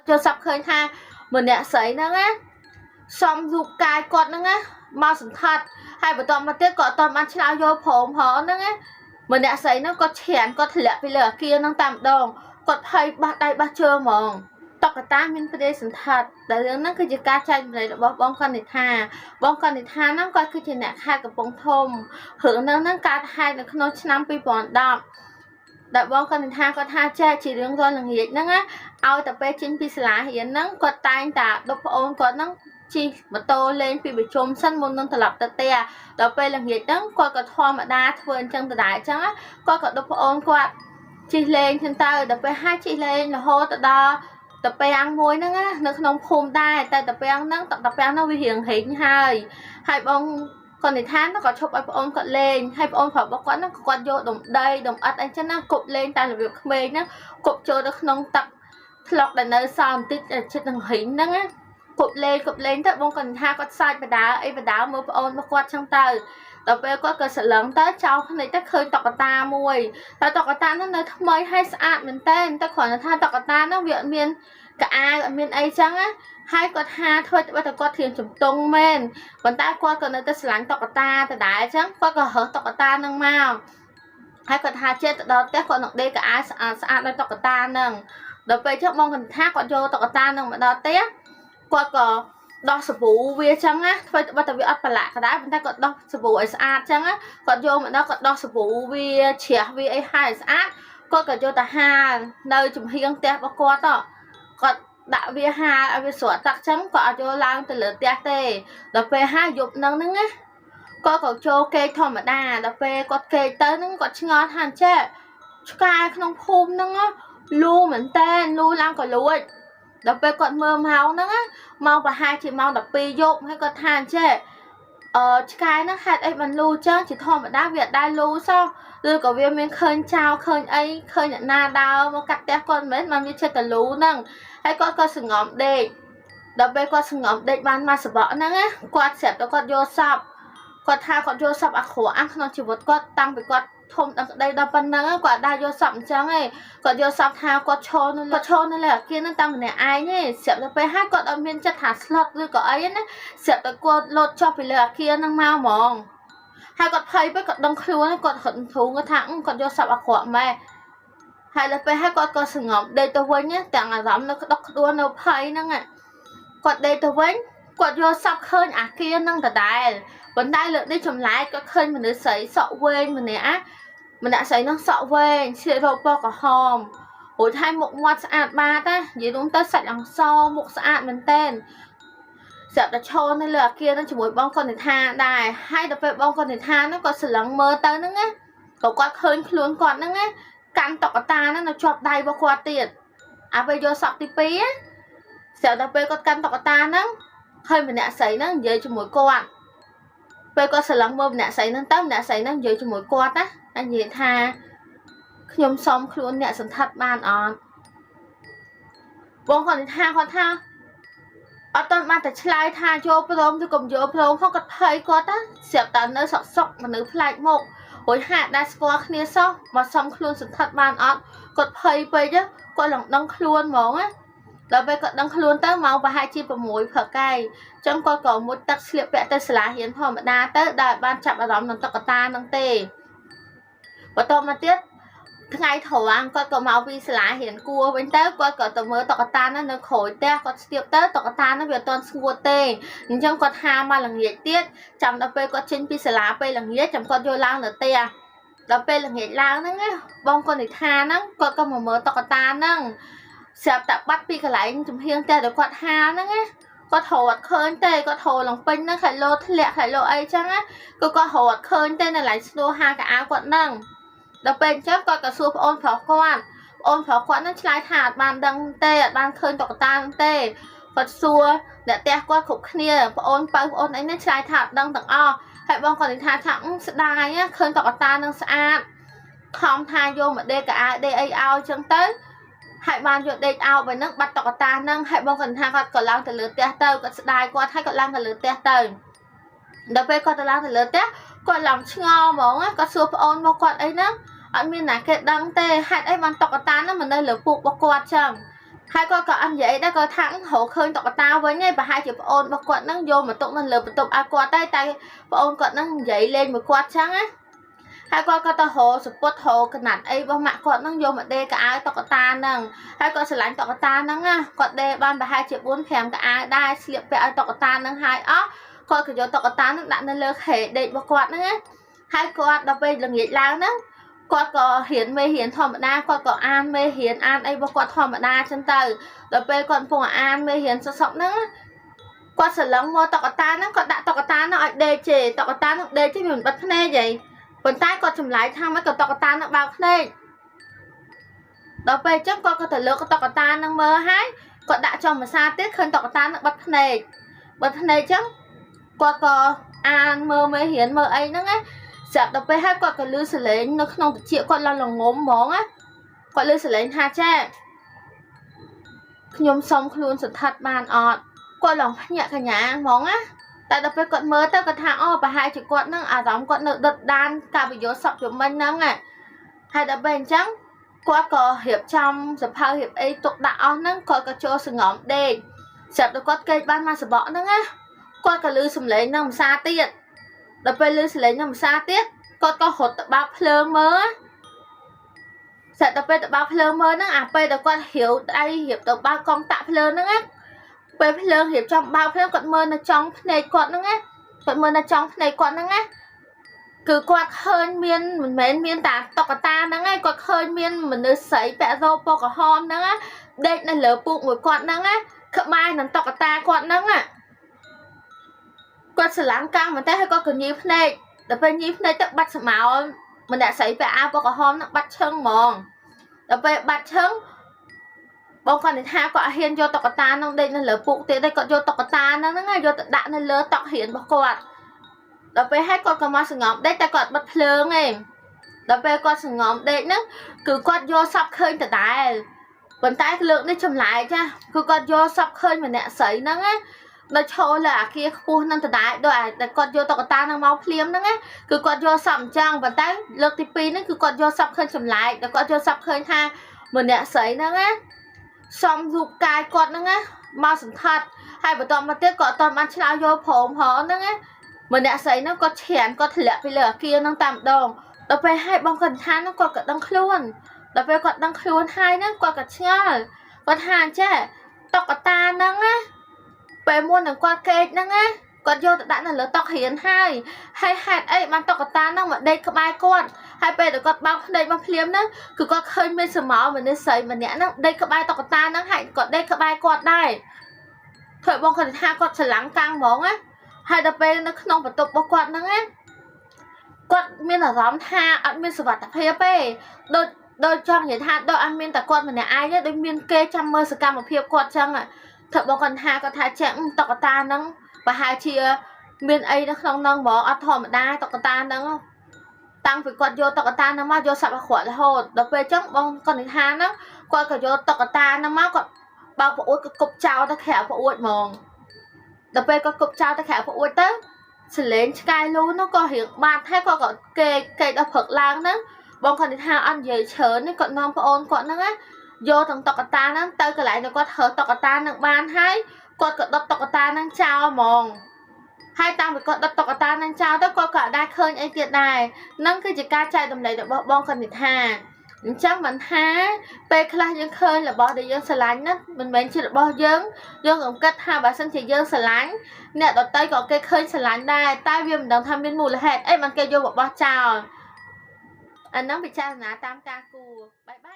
ចូលសាប់ឃើញថាម្នាក់ស្រីហ្នឹងណាសំរូបកាយគាត់ហ្នឹងណាមកសន្តាត់ហើយបន្តមកទៀតក៏អត់ទាន់បានឆ្លើយយកព្រមហ្នឹងណាម្នាក់ស្រីហ្នឹងគាត់ឈានគាត់ធ្លាក់ពីលើអាគារហ្នឹងតែម្ដងគាត់ភ័យបះដៃបះជើងហ្មងតុក្កតាមានព្រាយសន្តាត់ដែលរឿងហ្នឹងគឺជាការចែកម្លែករបស់បងកនិដ្ឋាហ្នឹងគាត់គឺជាអ្នកខេត្តកំពង់ធំរឿងហ្នឹងកើតហេតុនៅក្នុងឆ្នាំ2010ដែលបងកនិដ្ឋាគាត់ថាចែកជារឿងរាល់ល្ងាចហ្នឹងណាឲ្យតែពេលចេញពីសាលារៀនហ្នឹងគាត់តែងតាដុបប្អូនគាត់ហ្នឹងជិះម៉ូតូលេងពីប្រជុំសិនមុននឹងត្រឡប់ទៅផ្ទះដល់ពេលល្ងាចហ្នឹងគាត់ក៏ធម្មតាធ្វើអញ្ចឹងដដែលអញ្ចឹងគាត់ក៏ដុបប្អូនគាត់ជិះលេងទៅដល់ពេលហើយជិះលេងរហូតទៅដល់តាពាំងមួយហ្នឹងណានៅក្នុងភូមិដែរតែតាពាំងហ្នឹងវារៀងហេងហើយបងគាត់និធានក៏ឈប់ឲ្យប្អូនគាត់លេងហើយប្អូនប្រុសរបស់គាត់ហ្នឹងគាត់យកដុំដីដុំអិតអីចឹងណាគប់លេងតាមរបៀបក្មេងហ្នឹងគប់ចូលទៅក្នុងទឹកថ្លុកដែលនៅសល់បន្តិចចិត្តនឹងហិញហ្នឹងណាគប់លេងទៅបងគាត់និធានគាត់សាច់បដាអីបដាមើលប្អូនរបស់គាត់ចឹងទៅដល់ពេលគាត់ក៏ស្រឡឹងទៅចោលភ្នែកទៅឃើញតុក្កតាមួយតែតុក្កតាហ្នឹងនៅថ្មីហើយស្អាតមែនតើគ្រាន់តែថាតុក្កតាហ្នឹងវាអត់មានកៅអៅអត់មានអីចឹងណាហើយគាត់ថាធ្វើតែគាត់ធៀងជំទង់មែនប៉ុន្តែគាត់ក៏នៅតែស្រឡាញ់តុក្កតាដដែលអញ្ចឹងគាត់ក៏រើសតុក្កតាហ្នឹងមកហើយគាត់ថាចេះទៅដល់ផ្ទះគាត់នឹងដេកកៅអៅស្អាតដោយតុក្កតាហ្នឹងដល់ពេលចឹងបងគាត់ថាគាត់យកតុក្កតាហ្នឹងមកដល់ផ្ទះគាត់ក៏ដោះសាប៊ូវាចឹងណាធ្វើតែវាអត់ប្រឡាក់ក៏ដែរប៉ុន្តែគាត់ដោះសាប៊ូឲ្យស្អាតចឹងណាគាត់យកមកដល់គាត់ដោះសាប៊ូវាជ្រះវាអីហើយស្អាតគាត់ក៏យកទៅហាលនៅចំហៀងផ្ទះរបស់គាត់គាត់ដាក់វាហាលឲ្យវាស្រក់ទឹកចឹងក៏អត់យកឡើងទៅលើផ្ទះទេដល់ពេលហាលយប់ហ្នឹងណាគាត់ក៏ចូលគេធម្មតាដល់ពេលគាត់គេទៅហ្នឹងគាត់ឆ្ងល់ថាចេះឆ្កែក្នុងភូមិហ្នឹងលូមែនតើលូឡើងក៏លួចដល់ពេលគាត់មើលម៉ោងហ្នឹងម៉ោងប្រហែលជាម៉ោង12យប់ហើយគាត់ថាចេះឆ្កែហ្នឹងហេតុអីបានលូចឹងជាធម្មតាវាអត់ដែរលូសោះឬក៏វាមានឃើញចោលឃើញអីឃើញអ្នកណាដើរមកកាត់ផ្ទះគាត់មិនមែនវាចិត្តតែលូហ្នឹងហើយគាត់ក៏សង្ងំដេកដល់ពេលគាត់សង្ងំដេកបានមកសបកហ្នឹងគាត់ស្រាប់តែគាត់យកសពគាត់ថាគាត់យកសពអាក្រក់ក្នុងជីវិតគាត់តាំងពីគាត់ធំដល់ក្តីដល់ប៉ុណ្ណឹងគាត់ដែរយកសពអញ្ចឹងគាត់យកសពថាគាត់ឈរនៅលើអាគារហ្នឹងតាមម្នាក់ឯងស្រាប់តែពេលហើយគាត់អត់មានចិត្តថាស្លុតឬក៏អីណាស្រាប់តែគាត់លោតចុះពីលើអាគារហ្នឹងមកហ្មងហើយគាត់ភ័យពេកគាត់ដឹងខ្លួនគាត់ហត់ធូងគាត់ថាគាត់យកសពអាក្រក់ម៉ែហើយដល់ពេលហើយគាត់ក៏សង្ងំដេកទៅវិញទាំងអារម្មណ៍នៅក្តុកក្តួលនៅភ័យហ្នឹងគាត់ដេកទៅវិញគាត់យកសពឃើញអាគារហ្នឹងដដែលប៉ុន្តែលើកនេះចម្លែកគាត់ឃើញមនុស្សស្រីសក់វែងម្នាក់ស្រីហ្នឹងសក់វែងស្លៀករ៉ូបពណ៌ក្រហមរួចហើយមុខមាត់ស្អាតបាតនិយាយរួមទៅសាច់អង្សមុខស្អាតមែនតើស្រាប់តែឈរនៅលើអាគារហ្នឹងជាមួយបងកនិដ្ឋាដែរហើយដល់ពេលបងកនិដ្ឋាហ្នឹងគាត់ស្រឡឹងមើលទៅហ្នឹងក៏គាត់ឃើញខ្លួនគាត់ហ្នឹងកាន់តុក្កតាហ្នឹងនៅជាប់ដៃរបស់គាត់ទៀតអាពេលយកសពទី2ស្រាប់តែពេលគាត់កាន់តុក្កតាហ្នឹងឃើញម្នាក់ស្រីហ្នឹងនិយាយជាមួយគាត់ពេលគាត់ស្រឡឹងមើលម្នាក់ស្រីហ្នឹងទៅម្នាក់ស្រីហ្នឹងនិយាយជាមួយគាត់ណានិយាយថាខ្ញុំសុំខ្លួនអ្នកសន្តិដ្ឋបានអត់បងគាត់ថាអត់ទាន់បានតែឆ្លើយថាយកព្រមឬកុំយកព្រមគាត់ភ័យគាត់ស្រាប់តែនៅសុកមនុស្សផ្លែកមុខរួចហាក់ដែរស្គាល់គ្នាសោះមកសុំខ្លួនសន្តិដ្ឋបានអត់គាត់ភ័យពេកគាត់ឡើងដឹងខ្លួនហ្មងណាដល់ពេលគាត់ដឹងខ្លួនទៅមកប្រហែលជា6ព្រឹកហើយអញ្ចឹងគាត់ក៏មុជទឹកស្លៀកពាក់ទៅសាលារៀនធម្មតាទៅដែលបានចាប់អារម្មណ៍នឹងតុក្កតាហ្នឹងទេបន្តមកទៀតថ្ងៃត្រង់គាត់ក៏មកពីសាលារៀនគួរវិញទៅគាត់ក៏ទៅមើលតុក្កតាហ្នឹងនៅក្រោយផ្ទះគាត់ស្ទាបទៅតុក្កតាហ្នឹងវាអត់ទាន់ស្ងួតទេអញ្ចឹងគាត់ហាមកល្ងាចទៀតចាំដល់ពេលគាត់ចេញពីសាលាពេលល្ងាចចាំគាត់យកឡើងទៅផ្ទះដល់ពេលល្ងាចឡើងហ្នឹងបងកនិដ្ឋាហ្នឹងគាត់ក៏មកមើលតុក្កតាហ្នឹងស្រាប់តែបាត់ពីកន្លែងចំហៀងផ្ទះដែលគាត់ហាហ្នឹងគាត់រត់ឃើញទេគាត់រត់ឡើងពេញហ្នឹងខៃលោធ្លាក់ខៃលោអីចឹងគាត់រត់ឃើញទេនៅកន្លែងស្នួរហាកៅអៅគាត់ហ្នឹងដល់ពេលអញ្ចឹងគាត់ក៏សួរប្អូនប្រុសគាត់ហ្នឹងឆ្លើយថាអត់បានដឹងទេអត់បានឃើញតុក្កតាហ្នឹងទេគាត់សួរអ្នកផ្ទះគាត់គ្រប់គ្នាប្អូនអីហ្នឹងឆ្លើយថាអត់ដឹងទាំងអស់ហើយបងគាត់និយាយថាស្ដាយឃើញតុក្កតាហ្នឹងស្អាតខំថាយកមកដេកកៅអៅដេកអីឲ្យចឹងទៅហើយបានយកដេកអោបហ្នឹងបាត់តុក្កតាហ្នឹងហើយបងគាត់ថាគាត់ក៏ឡើងទៅលើផ្ទះទៅគាត់ស្ដាយគាត់ហើយគាត់ឡើងទៅលើផ្ទះទៅដល់ពេលគាត់ទៅឡើងទៅលើផ្ទះគាត់ឡើងឆ្ងល់ហ្មងគាត់សួរប្អូនមកគាត់អីហ្នឹងអត់មានណាគេដឹងទេហេតុអីបានតុក្កតាហ្នឹងមិននៅលើពូករបស់គាត់ចឹង hai con có ăn vậy đó có thắng hổ khơi tọt tao với ngay và hai chị ôn một quạt nó vô mà tụng nó lừa tụng quạt tay ôn quạt nó dậy lên một quạt trắng á hai con có tao hồ support hồ cái nạt ấy bao mạng quạt nó vô mà đê cái áo tọt ta nâng hai con sẽ lánh tọt ta nâng á quạt đê ban và hai chị bốn phèm cái áo đai sliệp về áo tọt ta nâng hai ó con cái vô tọt ta nó đã nên lừa hệ để một quạt nữa á hai quạt đâu về là nghỉ lao đó quạt có hiển mê hiển thòm đa quạt có an mê hiển an ấy bao quạt thòm đa chân từ rồi về còn phùng an mê hiển sọ sọc nữa quạt sờ lắng mua tọt ta nó quạt đã tọt ta nó ở đây chè tọt ta nó đây chứ mình bắt nè vậy còn tay quạt chùm lại thang mấy cái tọt ta nó bao nè rồi về chắc quạt có thể lựa cái tọt ta nó mơ hái quạt đã cho mà xa tiết khơi tọt ta nó bắt nè chứ quạt có an mơ mê hiển mơ ấy nó á giặc đập hai quạt cái lưới xử lý nó không được chịu quạt là ngốm món á quạt lưới xử lý ha cha nhôm xong luôn sự thật bàn ọt quạt lòng nhẹ cả nhà món á tại đập quạt mơ tới cái thang và hai chữ quạt nó giống quạt nợ đợt đan cả bị gió sập của mình nâng à hai đập bên trắng quạt có hiệp trong sập hai hiệp ấy tục đạo nâng quạt cái chỗ sự ngõm đê giặc được quạt cây ban mà sự bỏ nâng á quạt cái lưới xử lý nó xa tiệt đập về lưới xử lý nó xa tiết con có hột bao phơn mơ sẽ đập về bao phơn mơ nó bây giờ con hiểu đây hiệp từ bao con tạ phơn nó á về phơn hiệp trong bao phơn con mơ nó trong này con nó á con mơ nó trong này con nó á cứ quạt hơn miên mình mến miên tả tọc ta nó ngay quạt hơn miên mình nữ sấy vẽ rô po có hòn nó á đây là lỡ bụng một quạt nó á khắp mai nó tọc ta quạt nó á quạt sờ láng căng mà tay hay con cần nhíp này đập về nhíp này chắc bắt máu mình đã xảy về ao có hôm nó bắt chân mòn đập về bắt chân bông con thì tha quả hiền vô tọt ta nó đây là lỡ phụ tiền đây còn vô tọt ta nó ngay vô đã nên lỡ tọt hiền bao quạt đập về hai con còn mà sừng ngọc đây ta quạt bắt phơn này đập về con sừng ngọc đây nó cứ quạt vô sắp khơi từ tại còn tay lượng đi chầm lại cha cứ quạt vô sắp khơi mà nè sấy nó á nó cho là kia khu năng từ đại rồi để con vô tọt ta năng máu phím nó á cứ con vô sầm trang và tay lực tivi nó cứ con vô sập khơi chầm lại để con vô sập khơi tha mình nè sấy nó á xong dục cài con nó á mau sẵn thật hay bởi toàn mà tiếc có toàn ăn cháo vô phồng hó nó á mình nè sấy nó có chèn có thể lẹ lửa kia nó tạm đồng đợt về hai bông cần than nó còn cả đăng luôn đợt về còn đăng luôn hai nó còn cả chơi còn hàng chứ tọt ta nó á về mua được qua kê nó á còn vô đã là lỡ tóc hiền hai hạt ấy mà tóc ta nó mà đây có bài con hai bên được con bao đây bao phim đó cứ có khơi bên sờ máu mình nên sấy mình nhẽ nó đây có bài tóc ta nó hại còn đây có bài con đây thời bông còn hai con sẽ lắng căng món á hai đập bên nó không phải tục bao con nó á con miên là gióm tha ăn miên sờ vật tập phê bê đôi trong vậy tha đôi ăn miên tại con mình là ai nhá đôi miên kê trăm mơ sờ cam một phê con chăng à thật bông còn hai con thai chẳng tóc ta nó và hai chia miền ấy nó không nâng bỏ ăn thòm đai tóc ta nó tăng phải quạt vô tóc ta nó mà vô sập khỏe là hồ đập về chắc bông còn thì hai nó quạt cả vô tóc ta nó mà còn bao phụ cái cục cháo ta khẻo phụ uất mòn đập về có cục cháo ta khẻo phụ uất tới xử lên sky luôn nó có hiện bàn hay có kê đập phật lang đó bông còn thì hai ăn gì chớ nên còn non phụ ôn còn nó á vô thằng tóc ta nó tới cái lại nó có thở tóc ta nó ban hay con cỡ đập tóc ta năng trao mòn hai tam với con đập tóc ta năng trao đó con cả đai khơi ấy tiệt này nâng cái chỉ ca chạy đầm này được bong cần thịt hà chắc mình há pe khai dân khơi là bỏ để dân sờ lánh đó mình chưa được bao dân cũng cách hai bà sinh chỉ dân sờ lánh nè đợt tay có cây khơi sờ lánh đây tai viêm đồng tham biên mù là hệt ấy mình kêu vô bỏ chào anh nói bị cha là tam ca cù bye bye